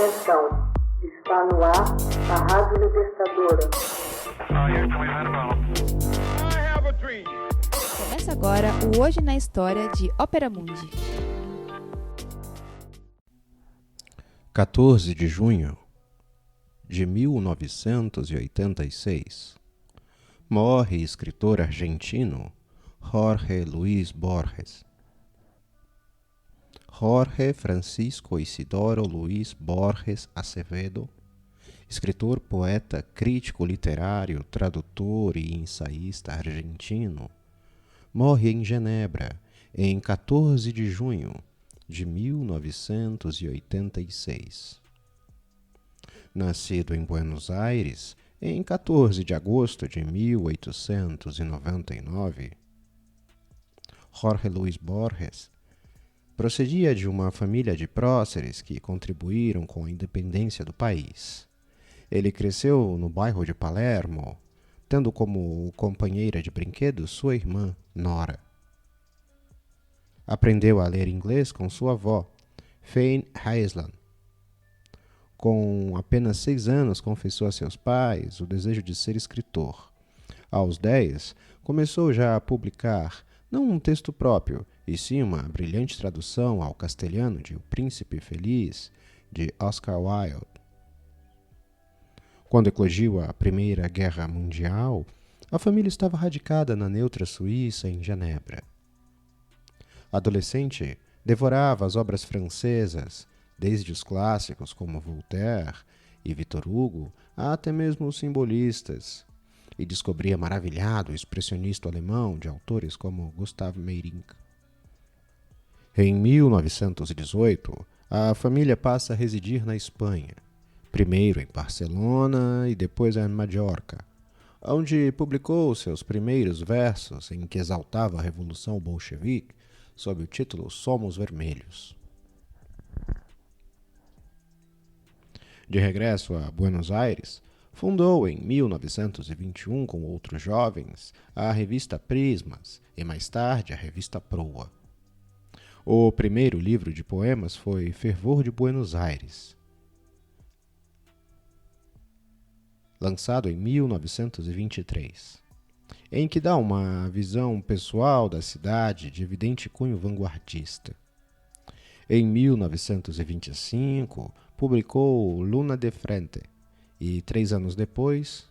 Atenção, está no ar a Rádio Libertadora. Começa agora o Hoje na História de Ópera Mundi. 14 de junho de 1986, morre escritor argentino Jorge Luis Borges. Jorge Francisco Isidoro Luis Borges Acevedo, escritor, poeta, crítico literário, tradutor e ensaísta argentino, morre em Genebra em 14 de junho de 1986. Nascido em Buenos Aires em 14 de agosto de 1899, Jorge Luis Borges procedia de uma família de próceres que contribuíram com a independência do país. Ele cresceu no bairro de Palermo, tendo como companheira de brinquedos sua irmã, Nora. Aprendeu a ler inglês com sua avó, Fanny Heisland. Com apenas 6 anos, confessou a seus pais o desejo de ser escritor. Aos 10, começou já a publicar, não um texto próprio, e sim uma brilhante tradução ao castelhano de O Príncipe Feliz, de Oscar Wilde. Quando eclodiu a Primeira Guerra Mundial, a família estava radicada na neutra Suíça, em Genebra. Adolescente, devorava as obras francesas, desde os clássicos como Voltaire e Victor Hugo, até mesmo os simbolistas, e descobria maravilhado o expressionista alemão de autores como Gustav Meyrink. Em 1918, a família passa a residir na Espanha, primeiro em Barcelona e depois em Mallorca, onde publicou seus primeiros versos em que exaltava a Revolução Bolchevique sob o título Somos Vermelhos. De regresso a Buenos Aires, fundou em 1921 com outros jovens a revista Prismas e mais tarde a revista Proa. O primeiro livro de poemas foi Fervor de Buenos Aires, lançado em 1923, em que dá uma visão pessoal da cidade de evidente cunho vanguardista. Em 1925, publicou Luna de Frente e, 3 anos depois,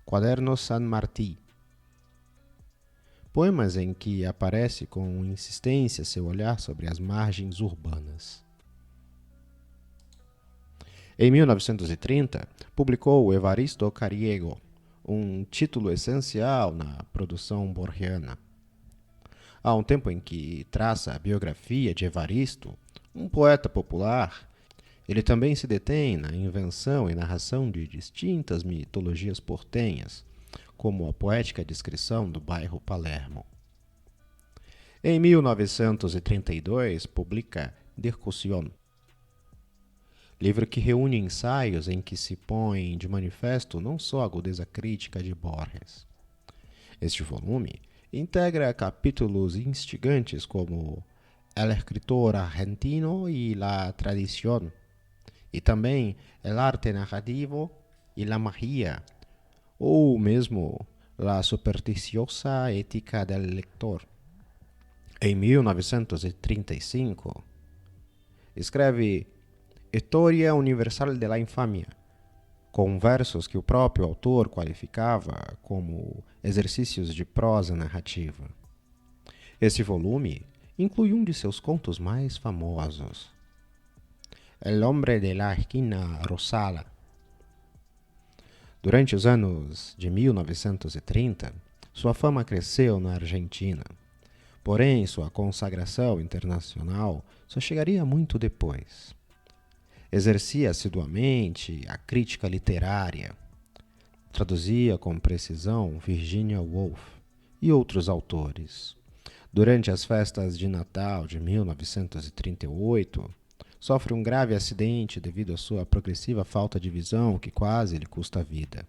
Quadernos San Martí, poemas em que aparece com insistência seu olhar sobre as margens urbanas. Em 1930, publicou Evaristo Cariego, um título essencial na produção borgiana. Há um tempo em que traça a biografia de Evaristo, um poeta popular, ele também se detém na invenção e narração de distintas mitologias portenhas, como a poética descrição do bairro Palermo. Em 1932, publica Discussão, livro que reúne ensaios em que se põe de manifesto não só a agudeza crítica de Borges. Este volume integra capítulos instigantes como El escritor argentino y la tradición, e também El arte narrativo y la magia, ou mesmo La supersticiosa ética del lector. Em 1935, escreve História Universal de la Infamia, com versos que o próprio autor qualificava como exercícios de prosa narrativa. Esse volume inclui um de seus contos mais famosos, El hombre de la esquina rosada. Durante os anos de 1930, sua fama cresceu na Argentina. Porém, sua consagração internacional só chegaria muito depois. Exercia assiduamente a crítica literária. Traduzia com precisão Virginia Woolf e outros autores. Durante as festas de Natal de 1938, sofre um grave acidente devido à sua progressiva falta de visão que quase lhe custa a vida.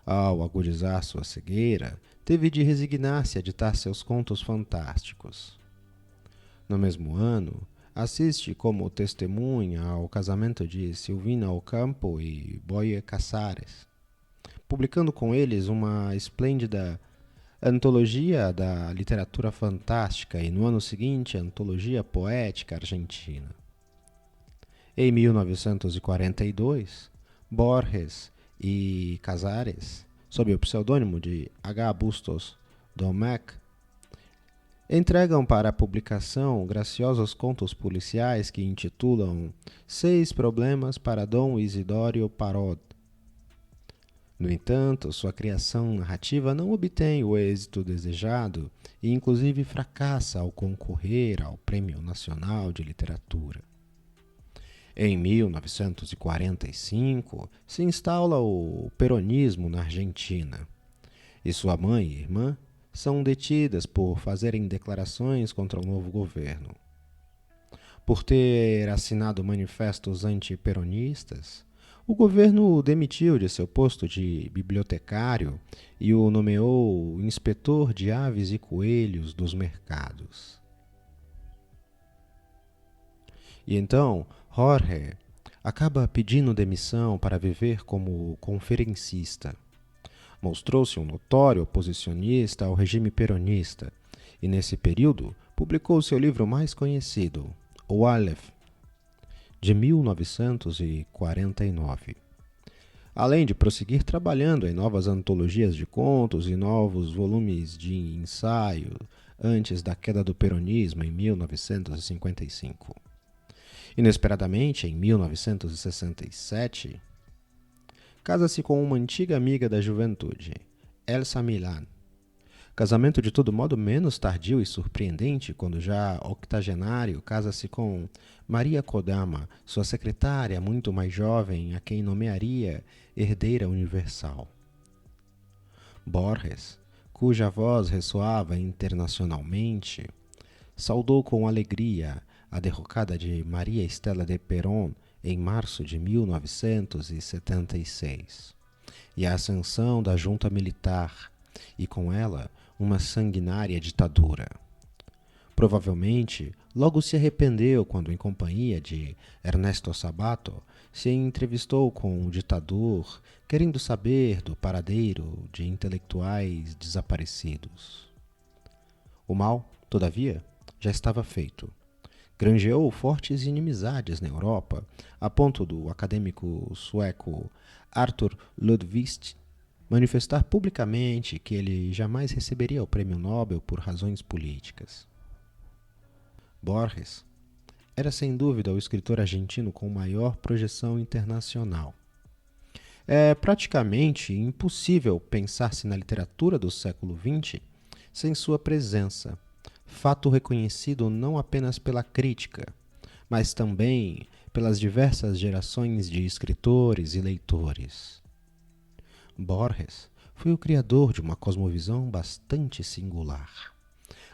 Ao agudizar sua cegueira, teve de resignar-se a ditar seus contos fantásticos. No mesmo ano, assiste como testemunha ao casamento de Silvina Ocampo e Boye Casares, publicando com eles uma esplêndida antologia da literatura fantástica e, no ano seguinte, a antologia poética argentina. Em 1942, Borges e Casares, sob o pseudônimo de H. Bustos Domecq, entregam para a publicação graciosos contos policiais que intitulam 6 Problemas para Dom Isidório Parod. No entanto, sua criação narrativa não obtém o êxito desejado e, inclusive, fracassa ao concorrer ao Prêmio Nacional de Literatura. Em 1945, se instala o peronismo na Argentina, e sua mãe e irmã são detidas por fazerem declarações contra o novo governo. Por ter assinado manifestos antiperonistas, o governo o demitiu de seu posto de bibliotecário e o nomeou inspetor de aves e coelhos dos mercados. E então, Jorge acaba pedindo demissão para viver como conferencista. Mostrou-se um notório oposicionista ao regime peronista e, nesse período, publicou seu livro mais conhecido, O Aleph, de 1949. Além de prosseguir trabalhando em novas antologias de contos e novos volumes de ensaio antes da queda do peronismo em 1955. Inesperadamente, em 1967, casa-se com uma antiga amiga da juventude, Elsa Milán. Casamento de todo modo menos tardio e surpreendente quando já octogenário casa-se com Maria Kodama, sua secretária muito mais jovem, a quem nomearia herdeira universal. Borges, cuja voz ressoava internacionalmente, saudou com alegria a derrocada de Maria Estela de Perón em março de 1976, e a ascensão da junta militar, e com ela uma sanguinária ditadura. Provavelmente, logo se arrependeu quando, em companhia de Ernesto Sabato, se entrevistou com o ditador, querendo saber do paradeiro de intelectuais desaparecidos. O mal, todavia, já estava feito. Granjeou fortes inimizades na Europa, a ponto do acadêmico sueco Arthur Lundqvist manifestar publicamente que ele jamais receberia o prêmio Nobel por razões políticas. Borges era sem dúvida o escritor argentino com maior projeção internacional. É praticamente impossível pensar-se na literatura do século XX sem sua presença, fato reconhecido não apenas pela crítica, mas também pelas diversas gerações de escritores e leitores. Borges foi o criador de uma cosmovisão bastante singular,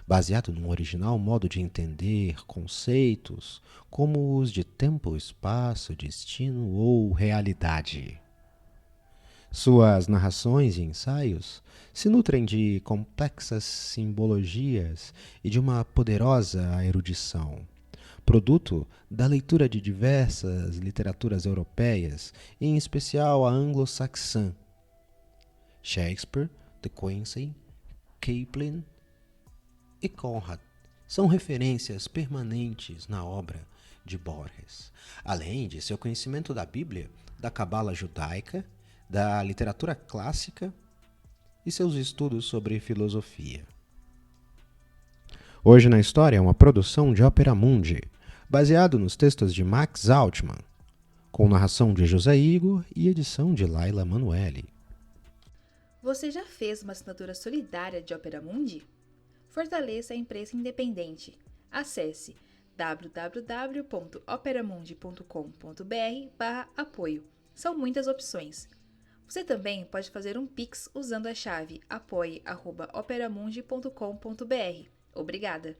baseado num original modo de entender conceitos como os de tempo, espaço, destino ou realidade. Suas narrações e ensaios se nutrem de complexas simbologias e de uma poderosa erudição, produto da leitura de diversas literaturas europeias, em especial a anglo-saxã. Shakespeare, De Quincey, Kipling e Conrad são referências permanentes na obra de Borges, além de seu conhecimento da Bíblia, da cabala judaica, da literatura clássica e seus estudos sobre filosofia. Hoje na História é uma produção de Opera Mundi, baseado nos textos de Max Altman, com narração de José Igor e edição de Laila Manuelli. Você já fez uma assinatura solidária de Opera Mundi? Fortaleça a imprensa independente. Acesse www.operamundi.com.br/apoio. São muitas opções. Você também pode fazer um Pix usando a chave apoie@operamundi.com.br. Obrigada!